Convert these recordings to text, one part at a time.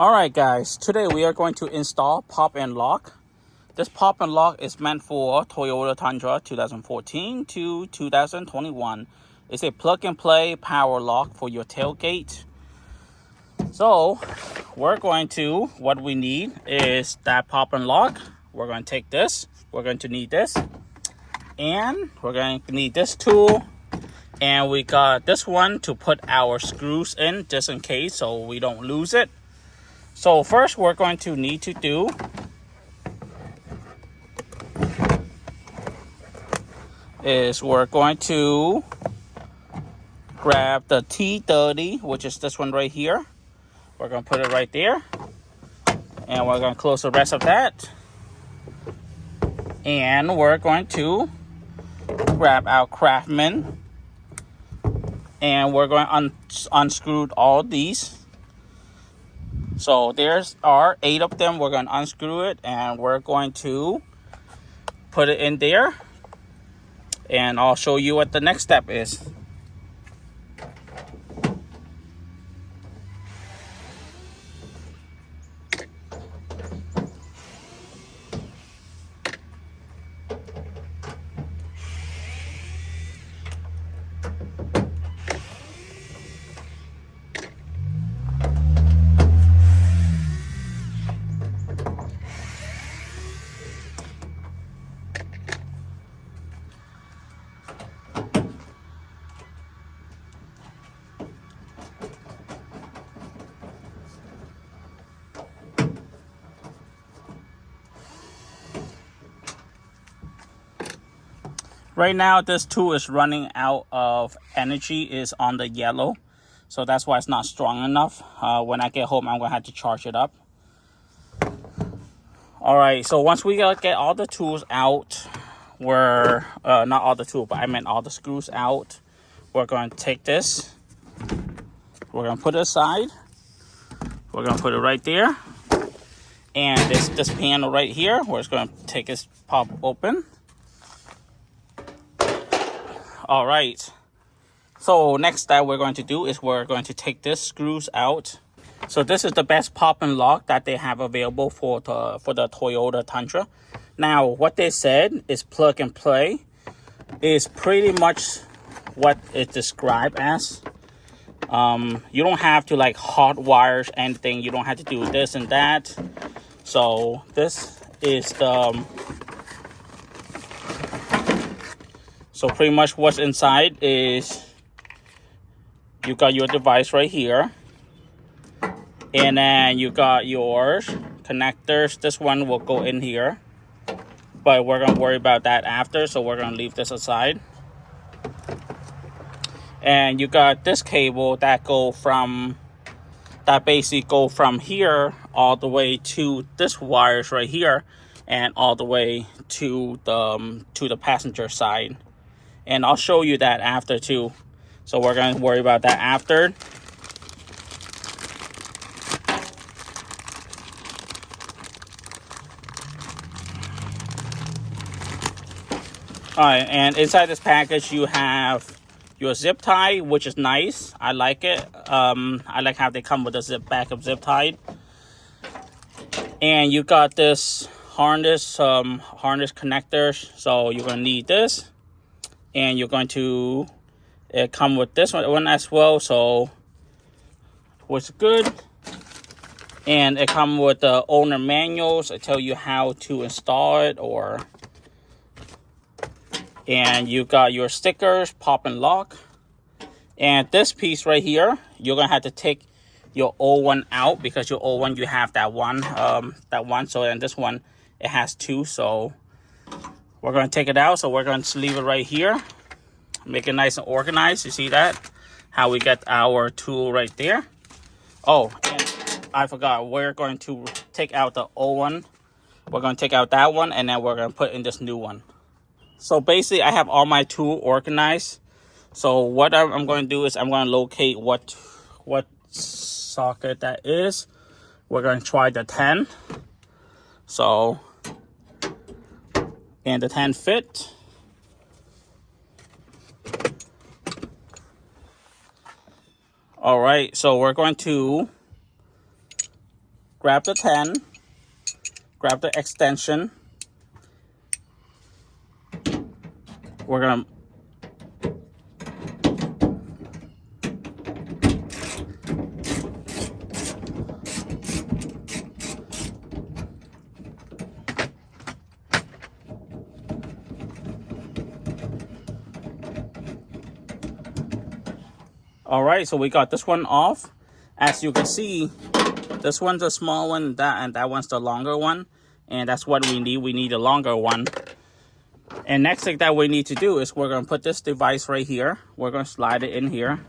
Alright guys, today we are going to install pop and lock. This pop and lock is meant for Toyota Tundra 2014 to 2021. It's a plug and play power lock for your tailgate. So what we need is that pop and lock. We're going to take this, we're going to need this, and we're going to need this tool. And we got this one to put our screws in just in case so we don't lose it. So first we're going to need to do is we're going to grab the T30, which is this one right here. We're going to put it right there. And we're going to close the rest of that. And we're going to grab our Craftsman. And we're going to unscrew all these. So there's our 8 of them. We're going to unscrew it and we're going to put it in there. And I'll show you what the next step is. Right now, this tool is running out of energy, is on the yellow. So that's why it's not strong enough. When I get home, I'm going to have to charge it up. All right, so once we get all the tools out, not all the tools, but I meant all the screws out. We're going to take this. We're going to put it aside. We're going to put it right there. And this panel right here, we're just going to take this pop open. All right, so next step we're going to do is we're going to take this screws out. So this is the best pop and lock that they have available for the Toyota Tundra. Now, what they said is plug and play is pretty much what it's described as. You don't have to like hot wires anything. You don't have to do this and that. So this is the... So pretty much what's inside is you got your device right here. And then you got your connectors. This one will go in here. But we're going to worry about that after. So we're going to leave this aside. And you got this cable that basically go from here all the way to this wires right here. And all the way to the passenger side. And I'll show you that after too. So we're going to worry about that after. Alright, and inside this package you have your zip tie, which is nice. I like it. I like how they come with a backup zip tie. And you got this harness connectors. So you're going to need this. And you're going to come with this one as well. So, what's good. And it comes with the owner manuals. I tell you how to install it. And you got your stickers, pop and lock. And this piece right here, you're going to have to take your old one out. Because your old one, you have that one. So, and this one, it has 2. So, we're going to take it out, so we're going to leave it right here. Make it nice and organized. You see that? How we get our tool right there. Oh, and I forgot. We're going to take out the old one. We're going to take out that one, and then we're going to put in this new one. So basically, I have all my tools organized. So what I'm going to do is I'm going to locate what socket that is. We're going to try the 10. So... and the 10 fit. All right, so we're going to grab the 10, grab the extension. We're gonna all right, so we got this one off. As you can see, this one's a small one, and that one's the longer one, and that's what we need. We need a longer one. And next thing that we need to do is we're going to put this device right here. We're going to slide it in here.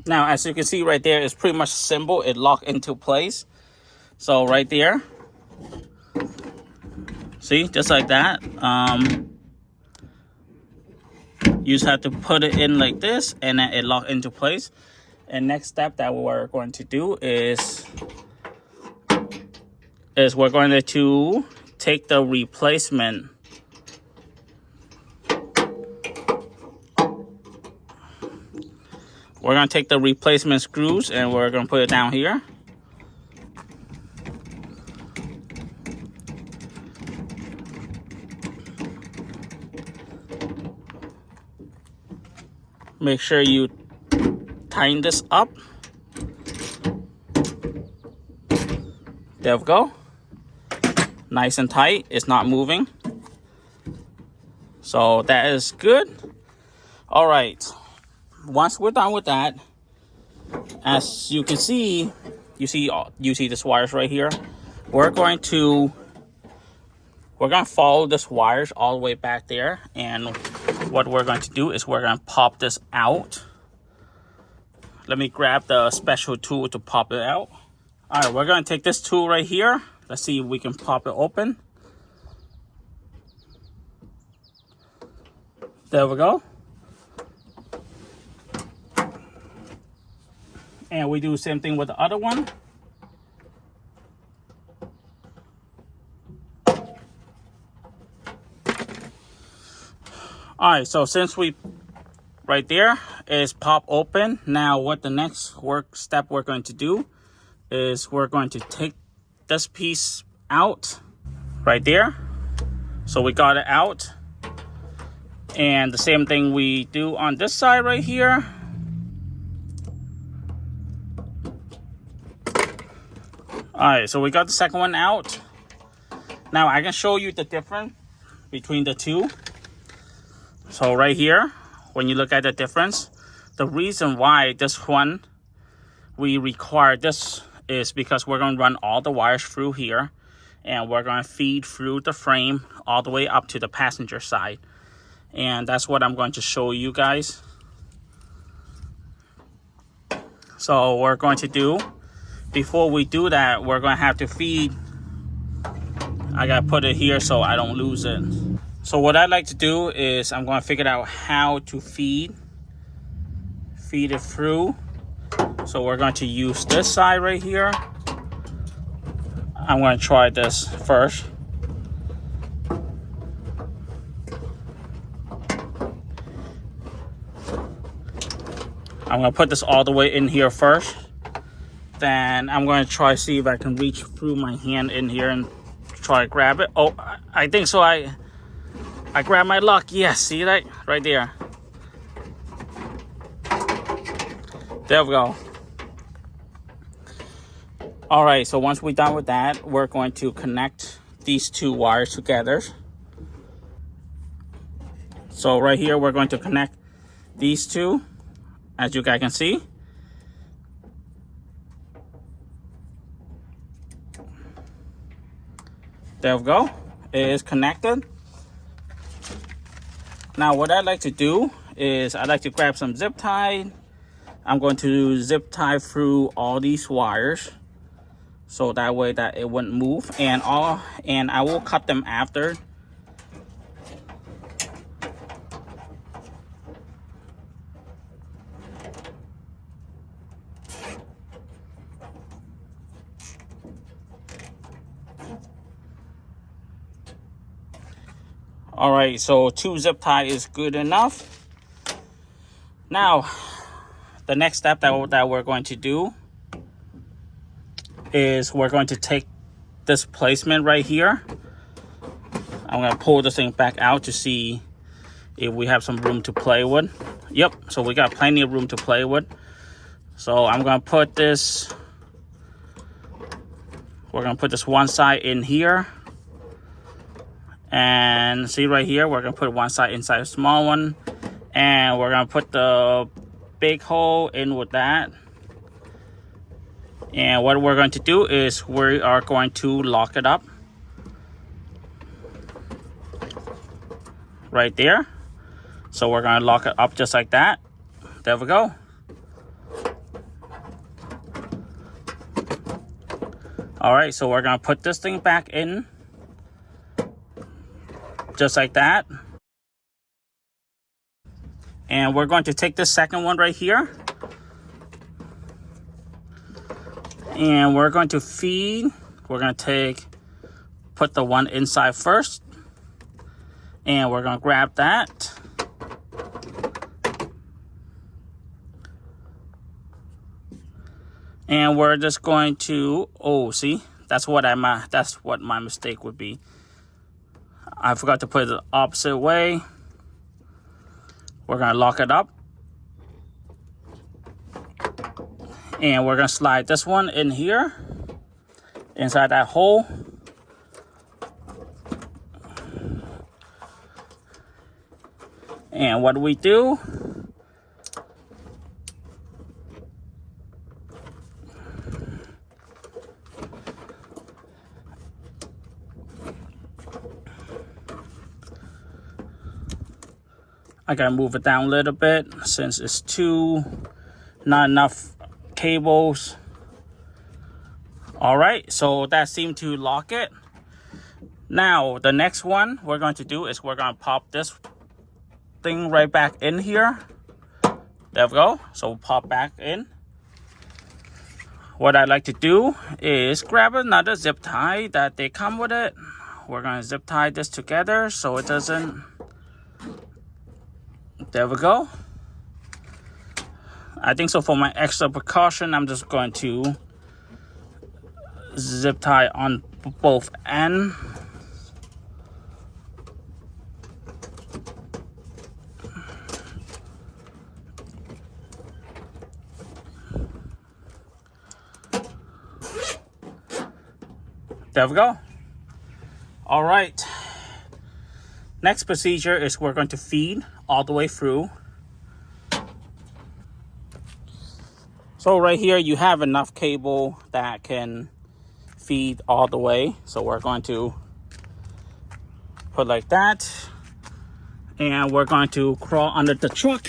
Now, as you can see right there, it's pretty much simple. It locked into place. So right there, see, just like that. You just have to put it in like this, and then it locked into place. And next step that we're going to do is we're going to take the replacement. We're going to take the replacement screws and we're going to put it down here. Make sure you tighten this up. There we go. Nice and tight. It's not moving. So that is good. All right. Once we're done with that, as you can see, you see this wires right here. We're going to follow this wires all the way back there, and what we're going to do is we're going to pop this out. Let me grab the special tool to pop it out. All right, we're going to take this tool right here. Let's see if we can pop it open. There we go. And we do the same thing with the other one. All right, so since we right there is pop open, now what the next step we're going to do is we're going to take this piece out right there. So we got it out. And the same thing we do on this side right here. All right, so we got the second one out. Now I can show you the difference between the two. So right here, when you look at the difference, the reason why this one, we require this is because we're going to run all the wires through here, and we're going to feed through the frame all the way up to the passenger side. And that's what I'm going to show you guys. So we're going to do, before we do that, we're going to have to feed. I got to put it here so I don't lose it. So what I like to do is I'm going to figure out how to feed it through. So we're going to use this side right here. I'm going to try this first. I'm going to put this all the way in here first. Then I'm going to try to see if I can reach through my hand in here and try to grab it. Oh, I think so. I grabbed my lock. Yes, see that? Right there. There we go. All right, so once we're done with that, we're going to connect these two wires together. So right here, we're going to connect these two, as you guys can see. There we go. It is connected. Now what I like to do is I like to grab some zip tie. I'm going to zip tie through all these wires, so that way that it wouldn't move, and I will cut them after. All right, so 2 zip tie is good enough. Now, the next step that we're going to do is we're going to take this placement right here. I'm going to pull this thing back out to see if we have some room to play with. Yep, so we got plenty of room to play with. So I'm going to put this, we're going to put this one side in here. And see right here, we're going to put one side inside a small one. And we're going to put the big hole in with that. And what we're going to do is we are going to lock it up. Right there. So we're going to lock it up just like that. There we go. All right, so we're going to put this thing back in. Just like that. And we're going to take this second one right here. And we're going to feed. We're going to put the one inside first. And we're going to grab that. And we're just going to, oh, see, that's what my mistake would be. I forgot to put it the opposite way. We're going to lock it up. And we're going to slide this one in here, inside that hole. And what do we do? I gotta move it down a little bit since it's not enough cables. All right, so that seemed to lock it. Now, the next one we're going to do is we're gonna pop this thing right back in here. There we go. So we'll pop back in. What I'd like to do is grab another zip tie that they come with it. We're gonna zip tie this together so it doesn't. There we go. I think so for my extra precaution, I'm just going to zip tie on both ends. There we go. All right. Next procedure is we're going to feed all the way through. So right here you have enough cable that can feed all the way. So we're going to put like that. And we're going to crawl under the truck.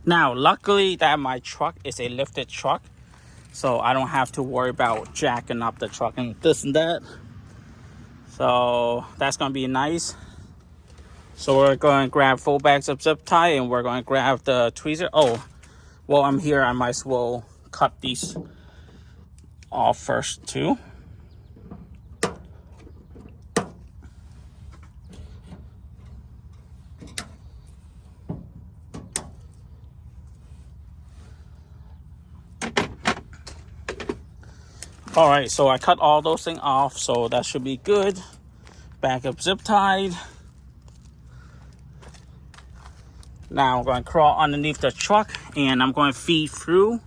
Now, luckily that my truck is a lifted truck. So I don't have to worry about jacking up the truck and this and that. So that's going to be nice. So we're going to grab full bags of zip tie and we're going to grab the tweezer. Oh, while I'm here, I might as well cut these off first too. All right, so I cut all those things off, so that should be good. Bag of zip tied. Now I'm going to crawl underneath the truck and I'm going to feed through.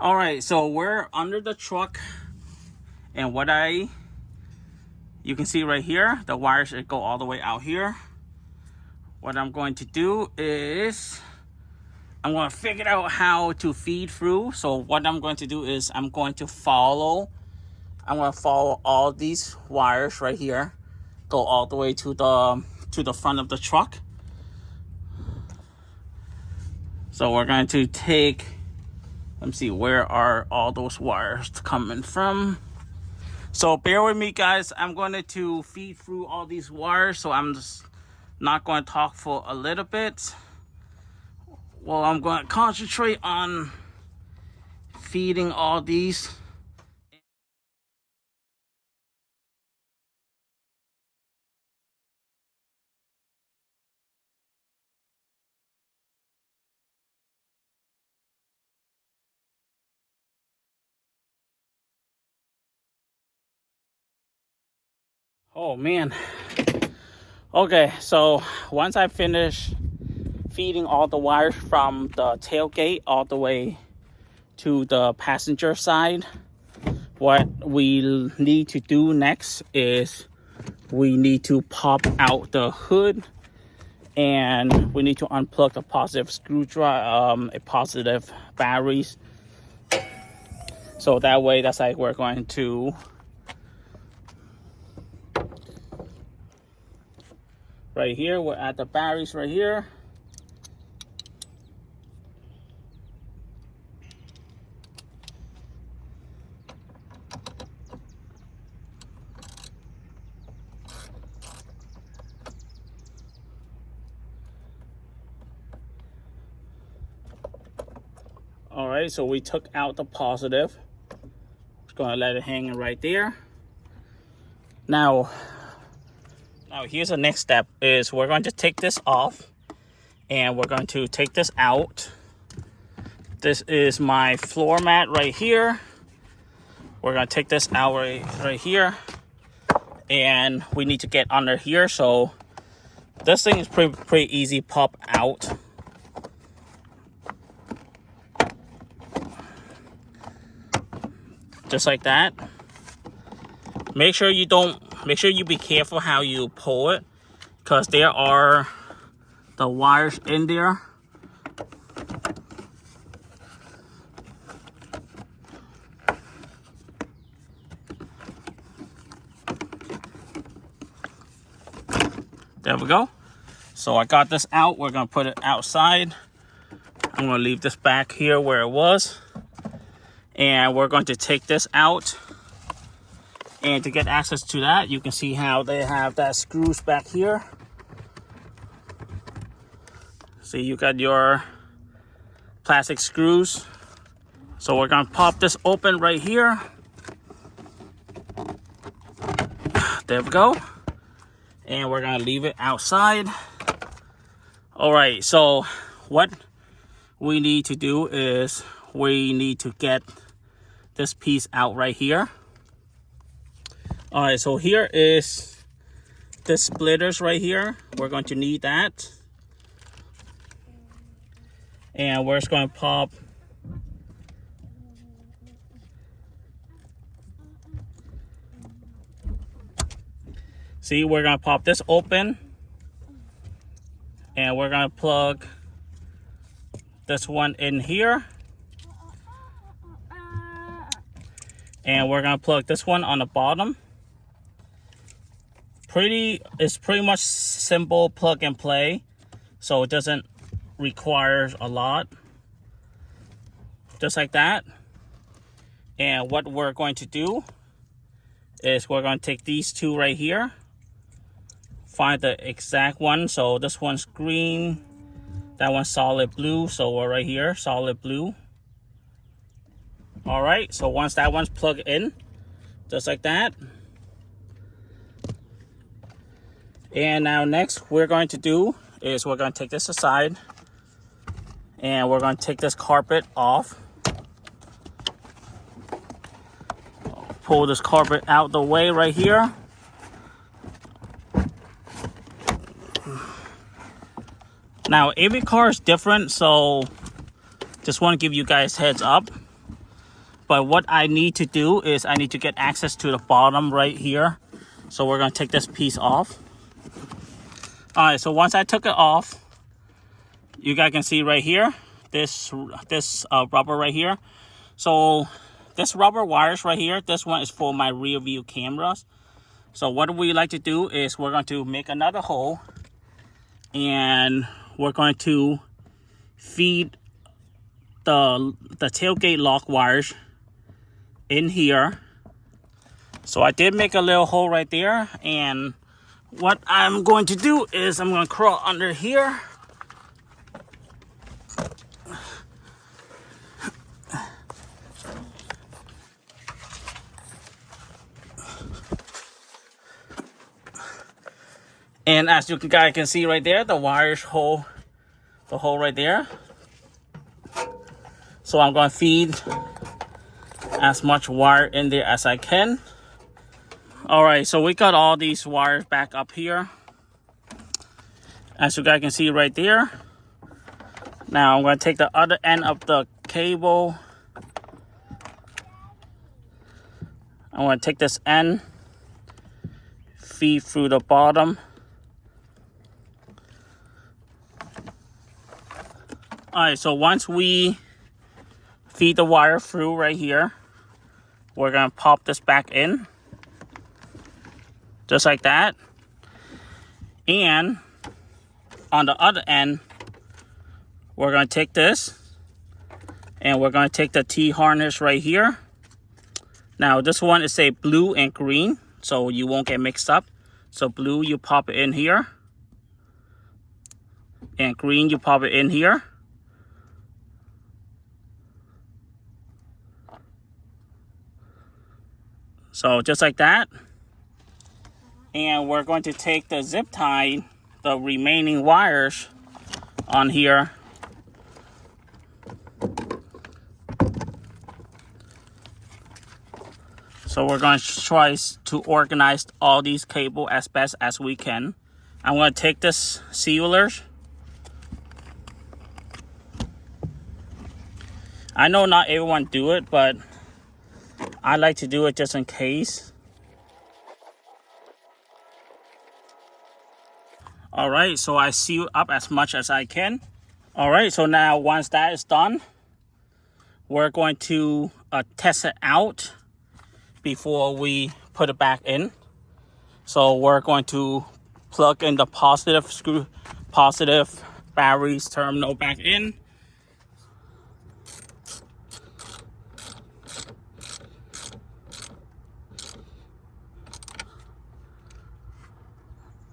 All right, so we're under the truck and you can see right here, the wires should go all the way out here. What I'm going to do is I'm going to figure out how to feed through. So what I'm going to do is I'm going to follow all these wires right here, go all the way to the front of the truck. So we're going to take Let me see, where are all those wires coming from? So bear with me, guys. I'm going to feed through all these wires, so I'm just not going to talk for a little bit. Well, I'm going to concentrate on feeding all these. Oh man. Okay, so once I finish feeding all the wires from the tailgate all the way to the passenger side, what we need to do next is we need to pop out the hood, and we need to unplug the positive screwdriver, a positive batteries. So that way, that's like we're going to right here. We're at the batteries right here. All right, so we took out the positive. Just gonna let it hang right there. Now here's the next step is we're going to take this off, and we're going to take this out. This is my floor mat right here. We're gonna take this out right here, and we need to get under here. So this thing is pretty easy pop out. Just like that. Make sure you be careful how you pull it, because there are the wires in there. There we go. So I got this out. We're gonna put it outside. I'm gonna leave this back here where it was. And we're going to take this out. And to get access to that, you can see how they have that screws back here. See, you got your plastic screws. So we're gonna pop this open right here. There we go. And we're gonna leave it outside. All right, so what we need to do is we need to get this piece out right here. All right, so here is the splitters right here. We're going to need that. And we're just going to pop see, we're going to pop this open, and we're going to plug this one in here. And we're gonna plug this one on the bottom. It's pretty much simple plug and play, so it doesn't require a lot. Just like that. And what we're going to do is we're going to take these two right here, find the exact one. So this one's green, that one's solid blue, so we're right here, solid blue. All right, so once that one's plugged in, just like that. And now next we're going to do is we're going to take this aside, and we're going to take this carpet off. Pull this carpet out the way right here. Now every car is different, so just want to give you guys heads up. But what I need to do is I need to get access to the bottom right here. So we're going to take this piece off. All right, so once I took it off, you guys can see right here, this rubber right here. So this rubber wires right here, this one is for my rear view cameras. So what we like to do is we're going to make another hole, and we're going to feed the tailgate lock wires in here. So I did make a little hole right there, and what I'm going to do is I'm going to crawl under here. And as you guys can see right there, the wires hole, the hole right there. So I'm going to feed as much wire in there as I can. All right, so we got all these wires back up here, as you guys can see right there. Now I'm going to take the other end of the cable. I'm going to take this end, feed through the bottom. All right, so once we feed the wire through right here, we're going to pop this back in. Just like that. And on the other end, we're going to take this and we're going to take the T-harness right here. Now this one is a blue and green, so you won't get mixed up. So blue, you pop it in here. And green, you pop it in here. So just like that. And we're going to take the zip tie, the remaining wires on here. So we're going to try to organize all these cables as best as we can. I'm going to take this sealers. I know not everyone do it, but I like to do it just in case. All right, so I seal up as much as I can. All right, so now once that is done, we're going to test it out before we put it back in. So we're going to plug in the positive batteries terminal back in.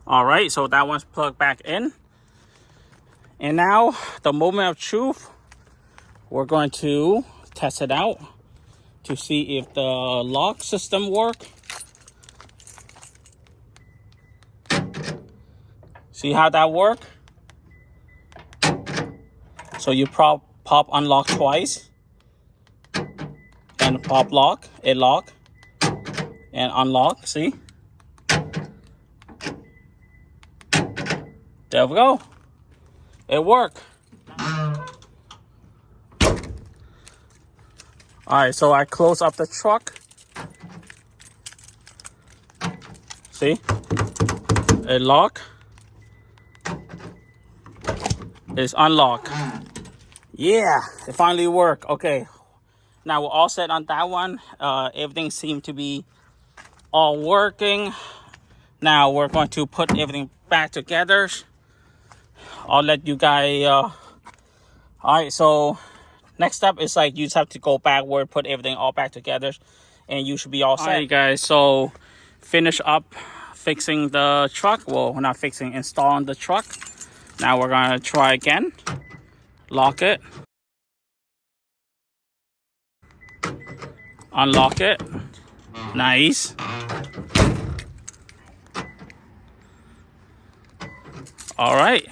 All right, so that one's plugged back in. And now the moment of truth, we're going to test it out to see if the lock system works. See how that works? So you pop unlock twice and pop lock, it lock and unlock, see? There we go. It worked. All right, so I close up the truck. See? It lock. It's unlocked. Yeah, it finally worked. Okay. Now we're all set on that one. Everything seemed to be all working. Now we're going to put everything back together. I'll let you guys all right, so next step is like you just have to go backward, put everything all back together, and you should be all set. All right, guys, so finish up fixing the truck. Well, we're not fixing, installing the truck. Now we're gonna try again. Lock it, unlock it. Nice. All right.